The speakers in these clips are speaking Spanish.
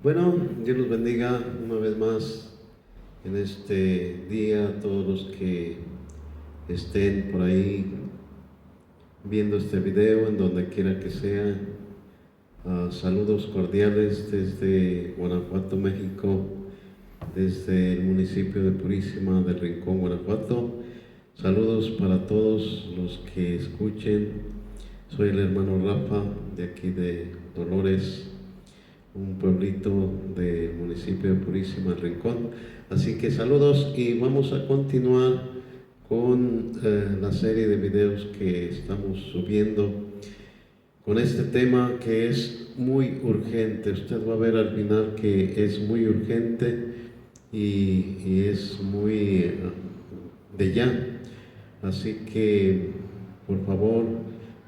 Bueno, Dios los bendiga una vez más en este día a todos los que estén por ahí viendo este video, en donde quiera que sea. Saludos cordiales desde Guanajuato, México, desde el municipio de Purísima del Rincón, Guanajuato. Saludos para todos los que escuchen. Soy el hermano Rafa, de aquí de Dolores, un pueblito del municipio de Purísima del Rincón. Así que saludos, y vamos a continuar con la serie de videos que estamos subiendo con este tema que es muy urgente. Usted va a ver al final que es muy urgente y es muy de ya. Así que por favor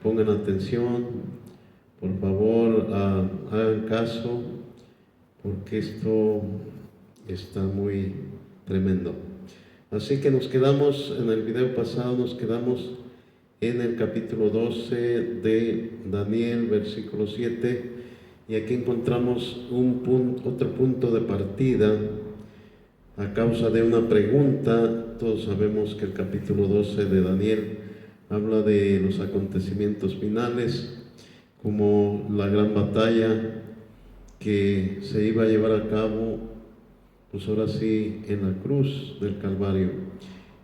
pongan atención, por favor hagan caso, porque esto está muy tremendo. Así que nos quedamos en el video pasado, nos quedamos en el capítulo 12 de Daniel, versículo 7, y aquí encontramos otro punto de partida a causa de una pregunta. Todos sabemos que el capítulo 12 de Daniel habla de los acontecimientos finales, como la gran batalla que se iba a llevar a cabo, pues ahora sí, en la cruz del Calvario,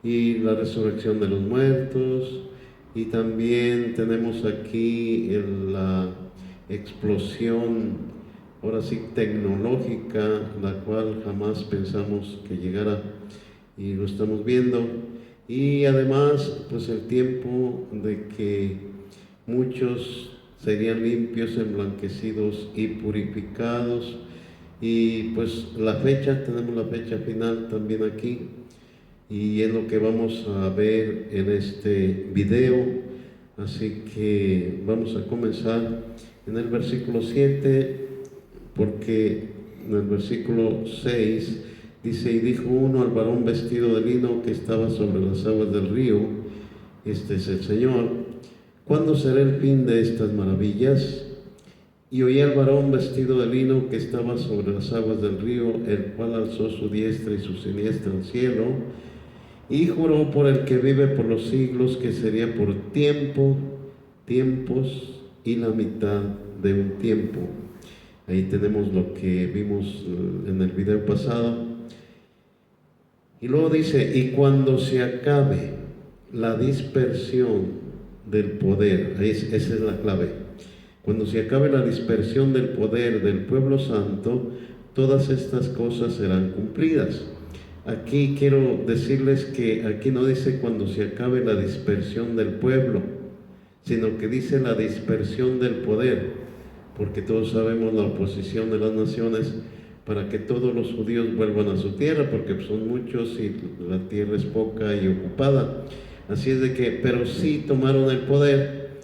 y la resurrección de los muertos. Y también tenemos aquí la explosión, ahora sí, tecnológica, la cual jamás pensamos que llegara, y lo estamos viendo. Y además, pues el tiempo de que muchos serían limpios, emblanquecidos y purificados. Y pues la fecha, tenemos la fecha final también aquí, y es lo que vamos a ver en este video. Así que vamos a comenzar en el versículo 7, porque en el versículo 6 dice: y dijo uno al varón vestido de lino que estaba sobre las aguas del río, este es el Señor, ¿cuándo será el fin de estas maravillas? Y oí al varón vestido de lino que estaba sobre las aguas del río, el cual alzó su diestra y su siniestra al cielo, y juró por el que vive por los siglos que sería por tiempos y la mitad de un tiempo. Ahí tenemos lo que vimos en el video pasado. Y luego dice: y cuando se acabe la dispersión del poder, esa es la clave, cuando se acabe la dispersión del poder del pueblo santo, todas estas cosas serán cumplidas. Aquí quiero decirles que aquí no dice cuando se acabe la dispersión del pueblo, sino que dice la dispersión del poder, porque todos sabemos la oposición de las naciones para que todos los judíos vuelvan a su tierra, porque son muchos y la tierra es poca y ocupada. Así es de que, pero sí tomaron el poder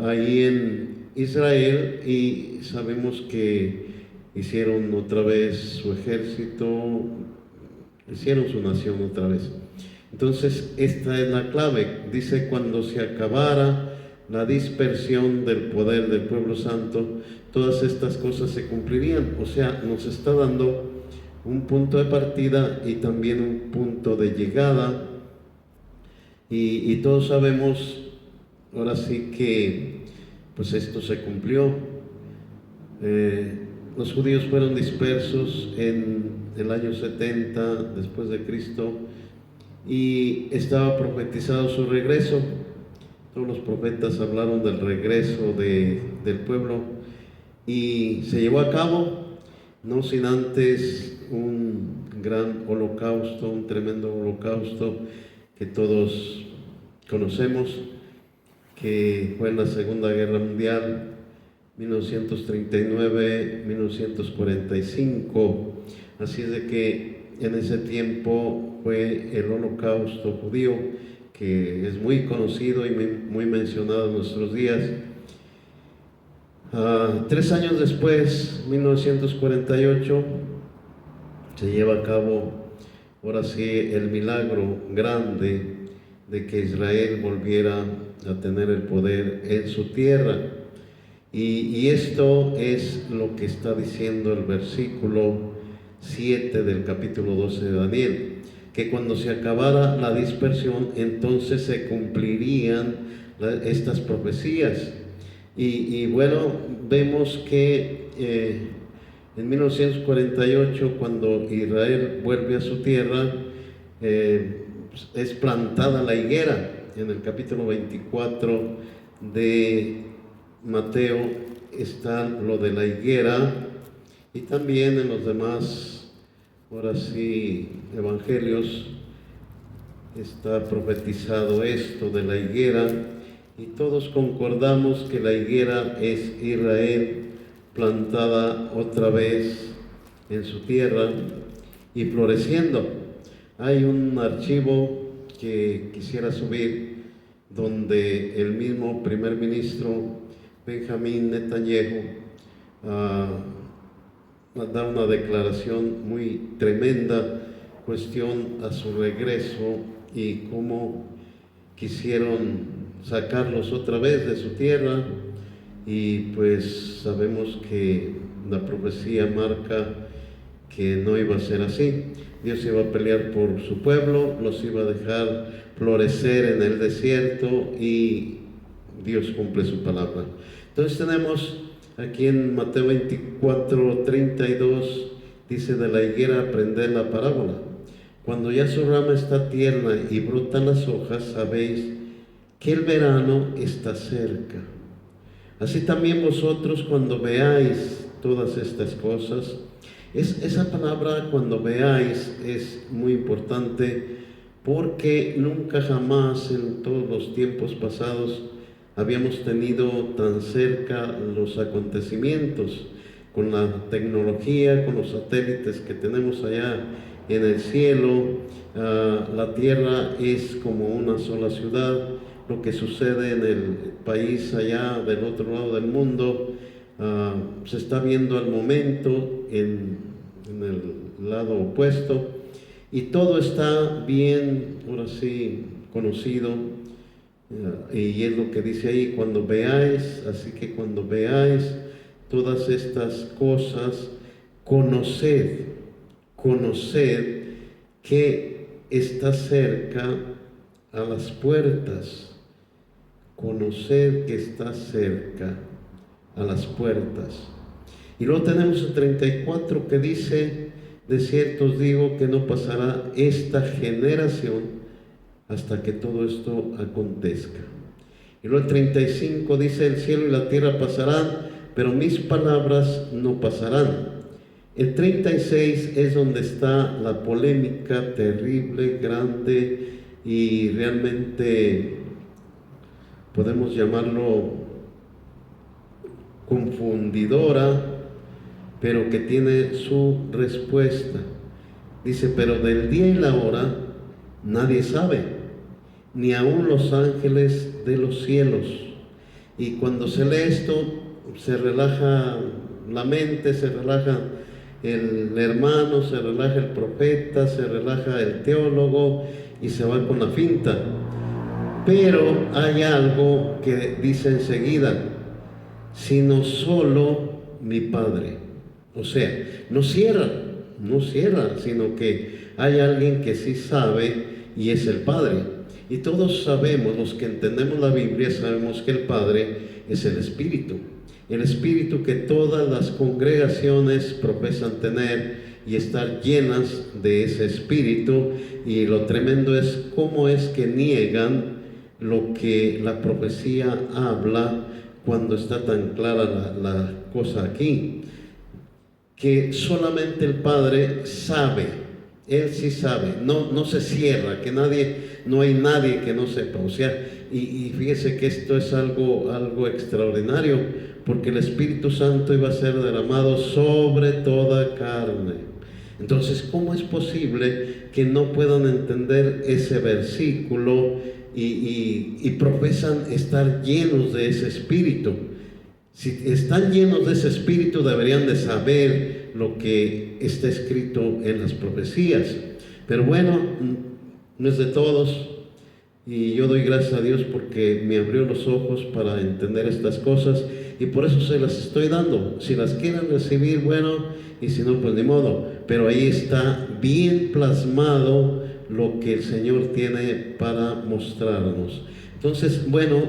ahí en Israel, y sabemos que hicieron otra vez su ejército, hicieron su nación otra vez. Entonces esta es la clave. Dice: cuando se acabara la dispersión del poder del pueblo santo, todas estas cosas se cumplirían. O sea, nos está dando un punto de partida y también un punto de llegada. Y todos sabemos, ahora sí, que pues esto se cumplió. Los judíos fueron dispersos en el año 70 después de Cristo, y estaba profetizado su regreso. Todos los profetas hablaron del regreso del pueblo, y se llevó a cabo, no sin antes un gran holocausto, un tremendo holocausto que todos conocemos, que fue en la Segunda Guerra Mundial, 1939-1945. Así es de que en ese tiempo fue el holocausto judío, que es muy conocido y muy mencionado en nuestros días. 3 años después, 1948, se lleva a cabo, ahora sí, el milagro grande de que Israel volviera a tener el poder en su tierra. Y esto es lo que está diciendo el versículo 7 del capítulo 12 de Daniel, que cuando se acabara la dispersión, entonces se cumplirían estas profecías. Y bueno, vemos que en 1948, cuando Israel vuelve a su tierra, es plantada la higuera. En el capítulo 24 de Mateo está lo de la higuera, y también en los demás, ahora sí, evangelios está profetizado esto de la higuera, y todos concordamos que la higuera es Israel plantada otra vez en su tierra y floreciendo. Hay un archivo que quisiera subir donde el mismo primer ministro Benjamín Netanyahu da una declaración muy tremenda, cuestión a su regreso y cómo quisieron sacarlos otra vez de su tierra. Y pues sabemos que la profecía marca que no iba a ser así. Dios iba a pelear por su pueblo, los iba a dejar florecer en el desierto, y Dios cumple su palabra. Entonces tenemos aquí en Mateo 24:32, dice: de la higuera aprended la parábola. Cuando ya su rama está tierna y brotan las hojas, sabéis que el verano está cerca. Así también vosotros, cuando veáis todas estas cosas. Esa palabra "cuando veáis" es muy importante, porque nunca jamás en todos los tiempos pasados habíamos tenido tan cerca los acontecimientos. Con la tecnología, con los satélites que tenemos allá en el cielo, la tierra es como una sola ciudad. Lo que sucede en el país allá del otro lado del mundo se está viendo al momento en el lado opuesto, y todo está bien, ahora sí, conocido. Y es lo que dice ahí: cuando veáis. Así que cuando veáis todas estas cosas, conoced que está cerca a las puertas. Conoced que está cerca a las puertas. Y luego tenemos el 34 que dice: de cierto os digo que no pasará esta generación hasta que todo esto acontezca. Y luego el 35 dice: el cielo y la tierra pasarán, pero mis palabras no pasarán. El 36 es donde está la polémica terrible, grande, y realmente podemos llamarlo confundidora, pero que tiene su respuesta. Dice: pero del día y la hora nadie sabe, ni aun los ángeles de los cielos. Y cuando se lee esto, se relaja la mente, se relaja el hermano, se relaja el profeta, se relaja el teólogo, y se va con la finta. Pero hay algo que dice enseguida: sino solo mi Padre. O sea, no cierra, sino que hay alguien que sí sabe, y es el Padre. Y todos sabemos, los que entendemos la Biblia, sabemos que el Padre es el Espíritu que todas las congregaciones profesan tener y estar llenas de ese Espíritu. Y lo tremendo es cómo es que niegan lo que la profecía habla, cuando está tan clara la cosa aquí, que solamente el Padre sabe. Él sí sabe, no se cierra, que no hay nadie que no sepa. O sea, y fíjese que esto es algo extraordinario, porque el Espíritu Santo iba a ser derramado sobre toda carne. Entonces, ¿cómo es posible que no puedan entender ese versículo y profesan estar llenos de ese Espíritu? Si están llenos de ese Espíritu, deberían de saber lo que está escrito en las profecías. Pero bueno, no es de todos, y yo doy gracias a Dios porque me abrió los ojos para entender estas cosas. y por eso se las estoy dando. Si las quieren recibir, bueno, y si no, pues ni modo. Pero ahí está bien plasmado lo que el Señor tiene para mostrarnos. Entonces, bueno,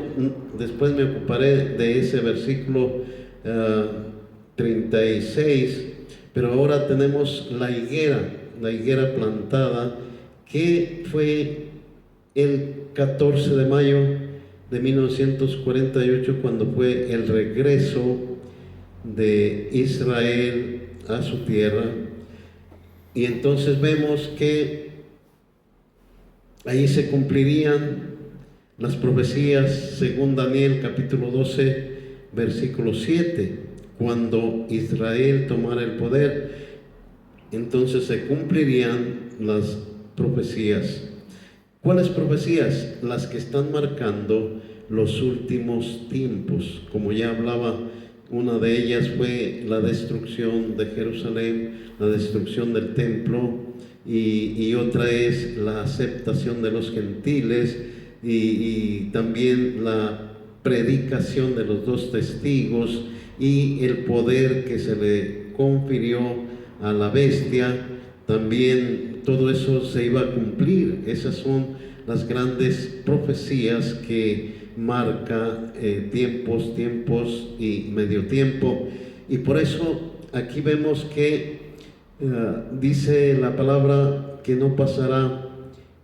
después me ocuparé de ese versículo 36, pero ahora tenemos la higuera plantada, que fue el 14 de mayo de 1948, cuando fue el regreso de Israel a su tierra. Y entonces vemos que ahí se cumplirían las profecías según Daniel capítulo 12, versículo 7, cuando Israel tomara el poder, entonces se cumplirían las profecías. ¿Cuáles profecías? Las que están marcando los últimos tiempos. Como ya hablaba, una de ellas fue la destrucción de Jerusalén, la destrucción del templo, y otra es la aceptación de los gentiles, y también la predicación de los 2 testigos y el poder que se le confirió a la bestia. También todo eso se iba a cumplir. Esas son las grandes profecías que marca tiempos y medio tiempo. Y por eso aquí vemos que dice la palabra que no pasará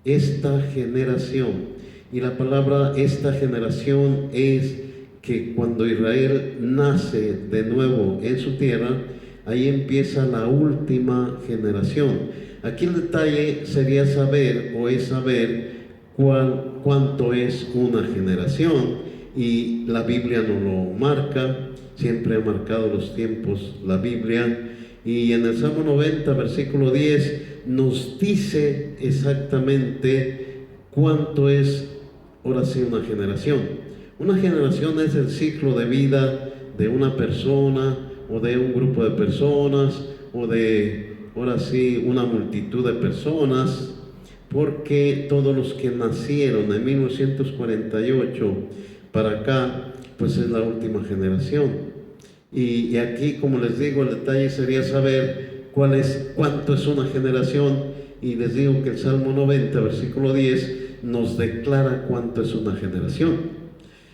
esta generación. Y la palabra esta generación es que cuando Israel nace de nuevo en su tierra, ahí empieza la última generación. Aquí el detalle sería saber, o es saber, cuánto es una generación, y la Biblia nos lo marca, siempre ha marcado los tiempos la Biblia, y en el Salmo 90, versículo 10, nos dice exactamente cuánto es, ahora sí, una generación. Una generación es el ciclo de vida de una persona, o de un grupo de personas, o de, ahora sí, una multitud de personas, porque todos los que nacieron en 1948 para acá, pues es la última generación. Y aquí, como les digo, el detalle sería saber cuánto es una generación, y les digo que el Salmo 90, versículo 10, nos declara cuánto es una generación.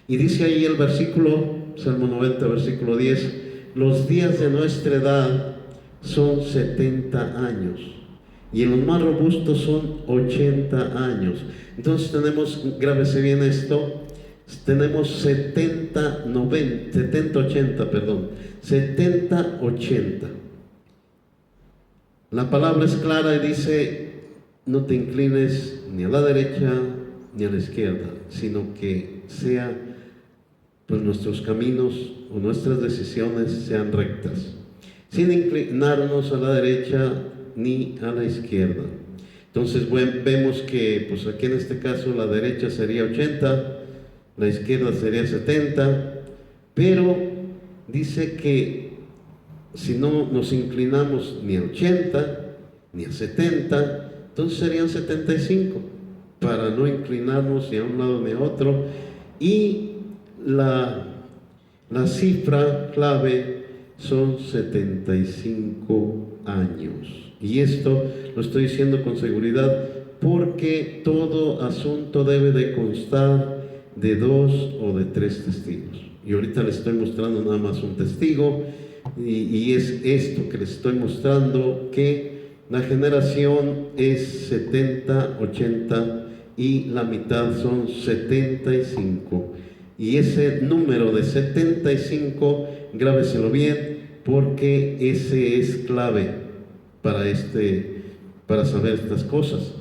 Y dice ahí el versículo, Salmo 90, versículo 10, los días de nuestra edad son 70 años, y en los más robustos son 80 años. Entonces tenemos, grábese bien esto, tenemos 70, 80, perdón, 70, 80. La palabra es clara y dice: no te inclines ni a la derecha ni a la izquierda, sino que sea, pues, nuestros caminos o nuestras decisiones sean rectas, sin inclinarnos a la derecha ni a la izquierda. Entonces, vemos que, pues aquí en este caso, la derecha sería 80, la izquierda sería 70, pero dice que si no nos inclinamos ni a 80 ni a 70, entonces serían 75, para no inclinarnos ni a un lado ni a otro. Y la cifra clave son 75 años. Y esto lo estoy diciendo con seguridad, porque todo asunto debe de constar de 2 o de 3 testigos. Y ahorita les estoy mostrando nada más un testigo, y es esto que les estoy mostrando, que la generación es 70, 80, y la mitad son 75. Y ese número de 75, grábeselo bien, porque ese es clave para saber estas cosas.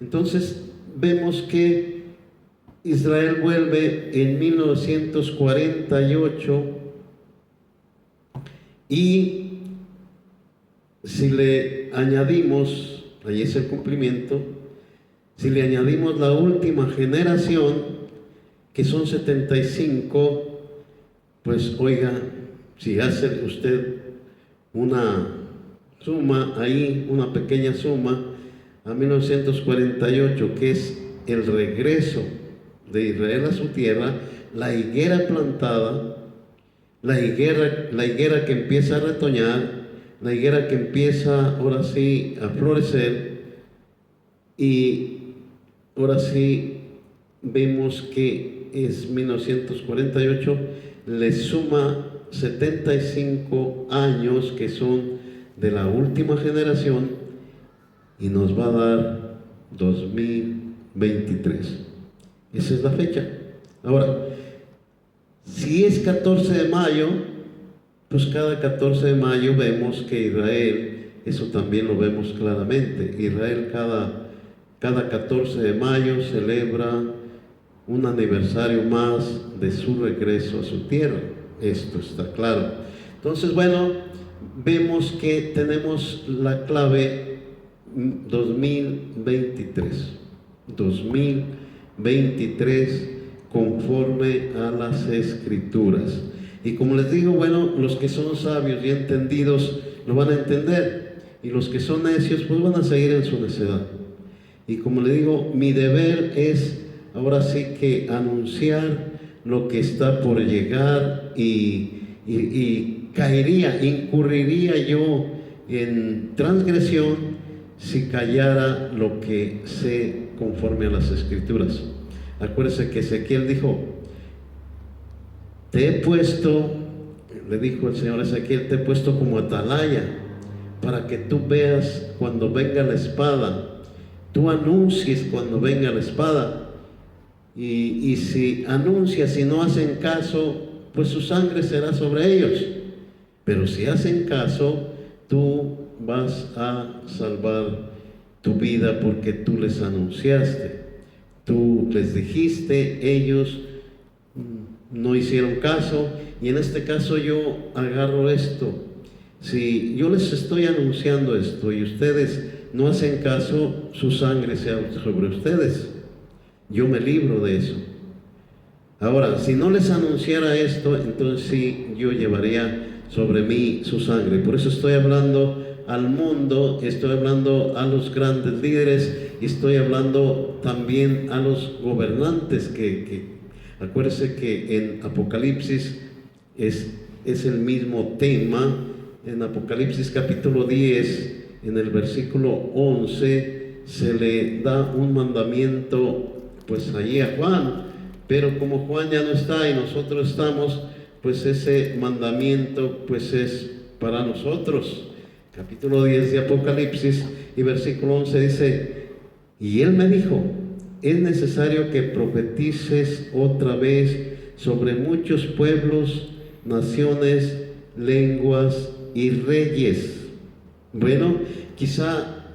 Entonces vemos que Israel vuelve en 1948, y si le añadimos, ahí es el cumplimiento, si le añadimos la última generación, que son 75, pues oiga, si hace usted una suma ahí, una pequeña suma, a 1948, que es el regreso de Israel a su tierra, la higuera plantada, la higuera que empieza a retoñar, la higuera que empieza ahora sí a florecer, y ahora sí vemos que es 1948, le suma 75 años que son de la última generación y nos va a dar 2023. Esa es la fecha. Ahora, si es 14 de mayo, pues cada 14 de mayo vemos que Israel, eso también lo vemos claramente, Israel cada 14 de mayo celebra un aniversario más de su regreso a su tierra. Esto está claro. Entonces, bueno, vemos que tenemos la clave 2023. 2023 conforme a las Escrituras. Y como les digo, bueno, los que son sabios y entendidos lo van a entender, y los que son necios pues van a seguir en su necedad. Y como le digo, mi deber es ahora sí que anunciar lo que está por llegar, y incurriría yo en transgresión si callara lo que sé conforme a las Escrituras. Acuérdese que Ezequiel dijo: te he puesto, le dijo el Señor a Ezequiel, te he puesto como atalaya para que tú veas cuando venga la espada, tú anuncies cuando venga la espada, y si anuncias y no hacen caso, pues su sangre será sobre ellos. Pero si hacen caso, tú vas a salvar tu vida porque tú les anunciaste, tú les dijiste, ellos no hicieron caso. Y en este caso yo agarro esto: si yo les estoy anunciando esto y ustedes no hacen caso, su sangre sea sobre ustedes, yo me libro de eso. Ahora, si no les anunciara esto, entonces sí, yo llevaría sobre mí su sangre. Por eso estoy hablando al mundo, estoy hablando a los grandes líderes, y estoy hablando también a los gobernantes, que acuérdense que en Apocalipsis es el mismo tema. En Apocalipsis capítulo 10, en el versículo 11, se le da un mandamiento pues allí a Juan, pero como Juan ya no está y nosotros estamos, pues ese mandamiento pues es para nosotros. Capítulo 10 de Apocalipsis y versículo 11 dice: y él me dijo, es necesario que profetices otra vez sobre muchos pueblos, naciones, lenguas y reyes. Bueno, quizá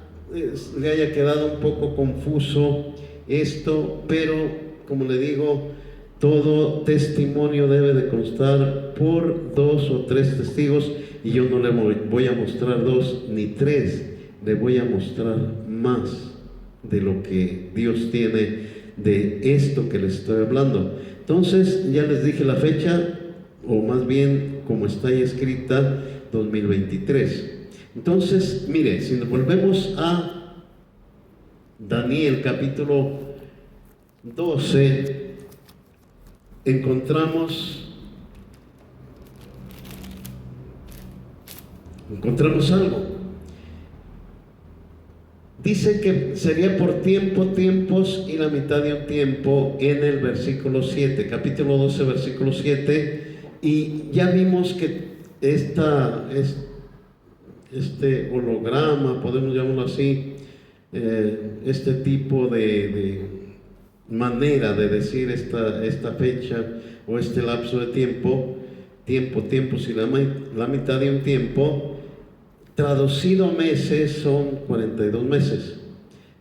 le haya quedado un poco confuso esto, pero como le digo, todo testimonio debe de constar por 2 o 3 testigos, y yo no le voy a mostrar 2 ni 3, le voy a mostrar más de lo que Dios tiene de esto que les estoy hablando. Entonces ya les dije la fecha, o más bien como está ahí escrita, 2023. Entonces, mire, si nos volvemos a Daniel capítulo 12, encontramos algo. Dice que sería por tiempos y la mitad de un tiempo en el versículo 7, capítulo 12, versículo 7, y ya vimos que este holograma, podemos llamarlo así, este tipo de manera de decir esta fecha o este lapso de tiempos y la mitad de un tiempo, traducido a meses son 42 meses,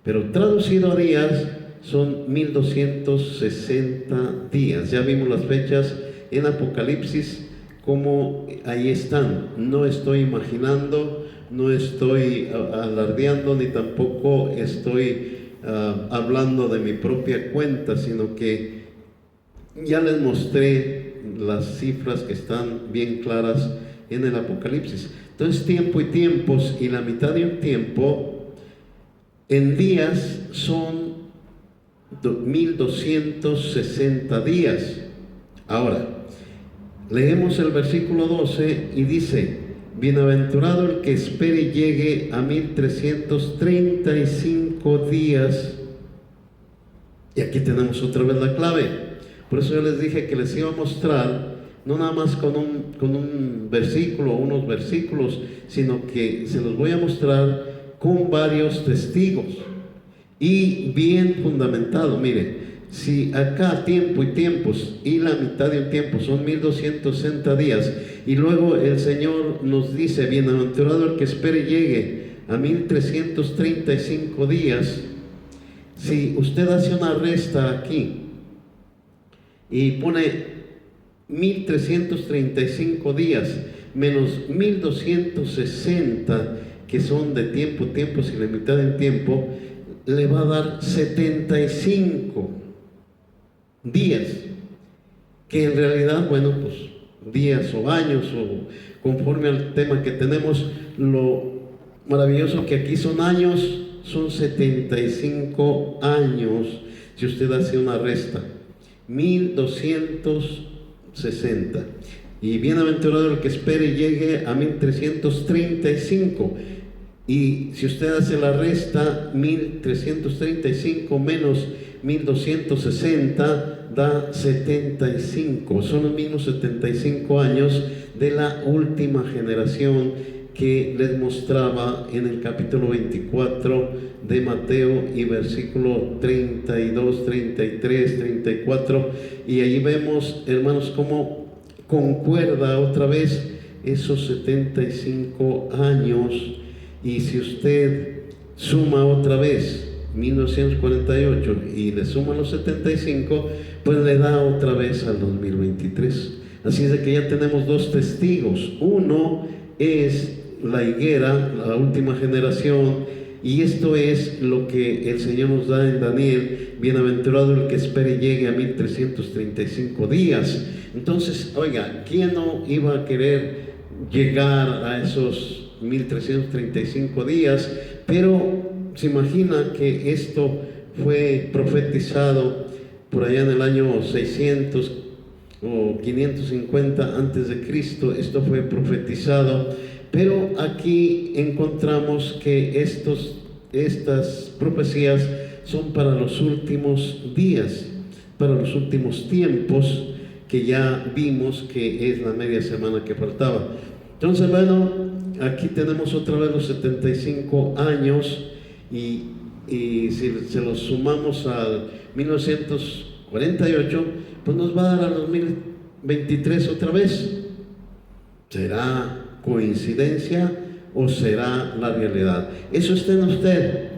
pero traducido a días son 1260 días. Ya vimos las fechas en Apocalipsis, como ahí están. No estoy imaginando, no estoy alardeando, ni tampoco estoy hablando de mi propia cuenta, sino que ya les mostré las cifras que están bien claras en el Apocalipsis. Entonces, tiempo y tiempos y la mitad de un tiempo en días son 1260 días. Ahora, Leemos el versículo 12 y dice: bienaventurado el que espere y llegue a 1335 días. Y aquí tenemos otra vez la clave. Por eso yo les dije que les iba a mostrar, no nada más con un versículo o unos versículos, sino que se los voy a mostrar con varios testigos y bien fundamentado. Mire, si acá tiempo y tiempos y la mitad de un tiempo son 1260 días, y luego el Señor nos dice: bienaventurado el que espere y llegue a 1335 días. Si usted hace una resta aquí y pone 1335 días menos 1260, que son de tiempos y la mitad del tiempo, le va a dar 75 días, que en realidad, bueno, pues días o años, o conforme al tema que tenemos, lo maravilloso que aquí son años, son 75 años. Si usted hace una resta, 1260, y bienaventurado el que espere y llegue a 1335. Y si usted hace la resta, 1335 menos 1260 da 75. Son los mismos 75 años de la última generación que les mostraba en el capítulo 24 de Mateo, y versículo 32, 33, 34. Y allí vemos, hermanos, cómo concuerda otra vez esos 75 años. Y si usted suma otra vez 1948 y le suma los 75, pues le da otra vez al 2023. Así es de que ya tenemos dos testigos. Uno es la higuera, la última generación, y esto es lo que el Señor nos da en Daniel: bienaventurado el que espere y llegue a 1335 días. Entonces, oiga, ¿quién no iba a querer llegar a esos 1335 días? Pero se imagina que esto fue profetizado por allá en el año 600 o 550 antes de Cristo. Esto fue profetizado, pero aquí encontramos que estas profecías son para los últimos días, para los últimos tiempos, que ya vimos que es la media semana que faltaba. Entonces, bueno, aquí tenemos otra vez los 75 años, y si se los sumamos al 1948, pues nos va a dar a 2023 otra vez. ¿Será coincidencia o será la realidad? Eso está en usted,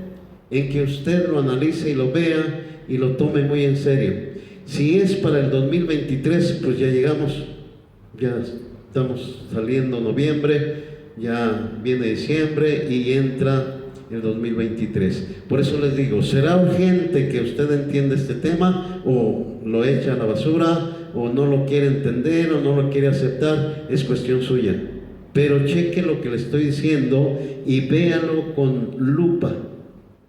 en que usted lo analice y lo vea y lo tome muy en serio. Si es para el 2023, pues ya llegamos, ya estamos saliendo noviembre, ya viene diciembre y entra el 2023. Por eso les digo, ¿será urgente que usted entienda este tema, o lo echa a la basura, o no lo quiere entender, o no lo quiere aceptar? Es cuestión suya. Pero cheque lo que le estoy diciendo y véalo con lupa.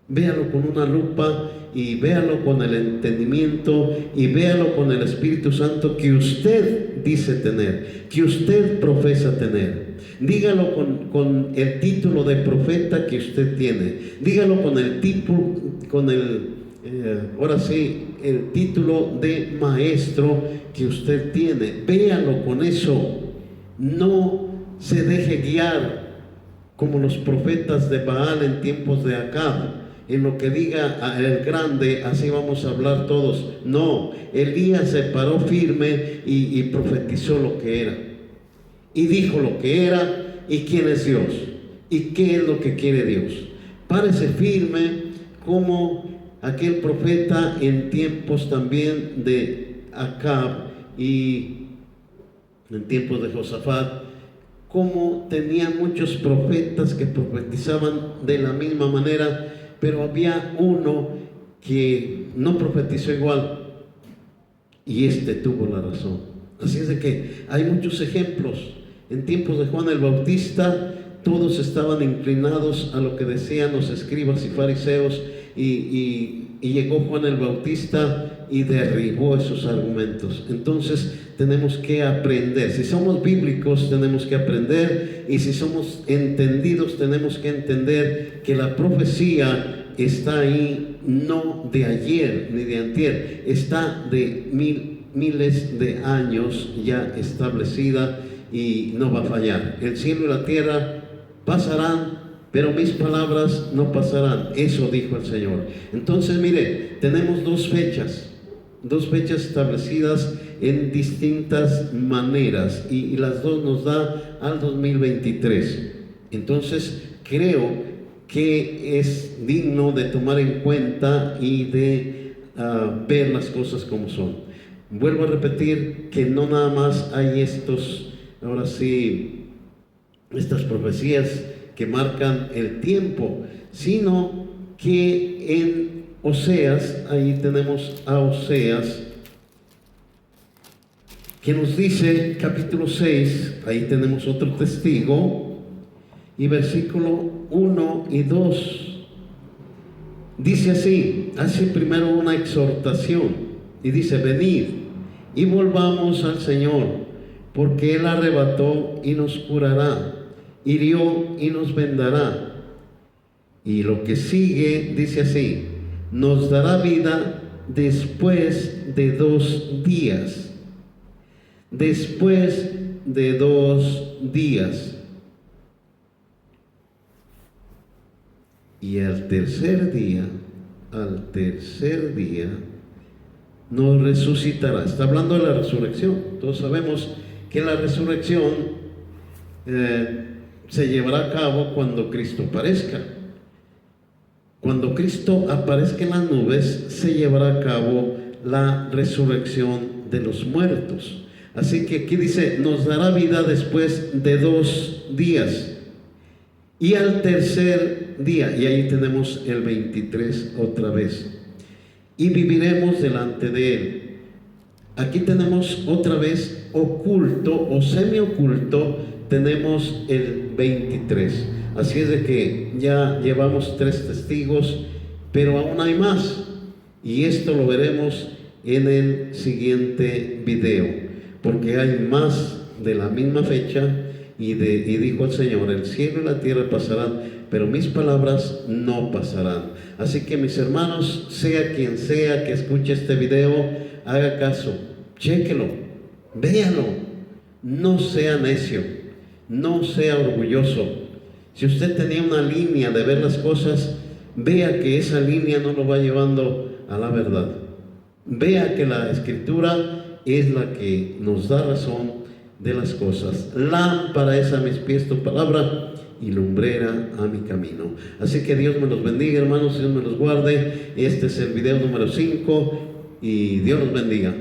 Véalo con una lupa, y véalo con el entendimiento, y véalo con el Espíritu Santo que usted dice tener, que usted profesa tener. Dígalo con el título de profeta que usted tiene. Dígalo con el título, ahora sí, el título de maestro que usted tiene. Véalo con eso. No se deje guiar como los profetas de Baal en tiempos de Acab. En lo que diga el grande, así vamos a hablar todos. No, Elías se paró firme y profetizó lo que era, y dijo lo que era, y quién es Dios, y qué es lo que quiere Dios. Párese firme como aquel profeta en tiempos también de Acab y en tiempos de Josafat, como tenía muchos profetas que profetizaban de la misma manera, pero había uno que no profetizó igual, y este tuvo la razón. Así es de que hay muchos ejemplos. En tiempos de Juan el Bautista, todos estaban inclinados a lo que decían los escribas y fariseos, y llegó Juan el Bautista y derribó esos argumentos. Entonces tenemos que aprender. Si somos bíblicos, tenemos que aprender. Y si somos entendidos, tenemos que entender que la profecía está ahí, no de ayer ni de antier, está de miles de años ya establecida y no va a fallar. El cielo y la tierra pasarán, pero mis palabras no pasarán. Eso dijo el Señor. Entonces, mire, tenemos dos fechas establecidas en distintas maneras, y las dos nos da al 2023. Entonces, creo que es digno de tomar en cuenta y de ver las cosas como son. Vuelvo a repetir que no nada más hay ahora sí, estas profecías que marcan el tiempo, sino que en Oseas, ahí tenemos a Oseas, que nos dice, capítulo 6, ahí tenemos otro testigo, y versículo 1 y 2, dice así, hace primero una exhortación, y dice: venid y volvamos al Señor, porque Él arrebató y nos curará, hirió y nos vendará. Y lo que sigue dice así: nos dará vida después de 2 días. Después de 2 días. Y al tercer día nos resucitará. Está hablando de la resurrección. Todos sabemos que la resurrección se llevará a cabo cuando Cristo aparezca. Cuando Cristo aparezca en las nubes, se llevará a cabo la resurrección de los muertos. Así que aquí dice: nos dará vida después de 2 días. Y al tercer día, y ahí tenemos el 23 otra vez, y viviremos delante de Él. Aquí tenemos otra vez oculto o semioculto, tenemos el 23. Así es de que ya llevamos 3 testigos, pero aún hay más. Y esto lo veremos en el siguiente video, porque hay más de la misma fecha. Y dijo el Señor: el cielo y la tierra pasarán, pero mis palabras no pasarán. Así que, mis hermanos, sea quien sea que escuche este video, haga caso, chéquelo, véalo, no sea necio, no sea orgulloso. Si usted tenía una línea de ver las cosas, vea que esa línea no lo va llevando a la verdad. Vea que la Escritura es la que nos da razón de las cosas. Lámpara es a mis pies tu palabra y lumbrera a mi camino. Así que Dios me los bendiga, hermanos, Dios me los guarde. Este es el video número 5 y Dios los bendiga.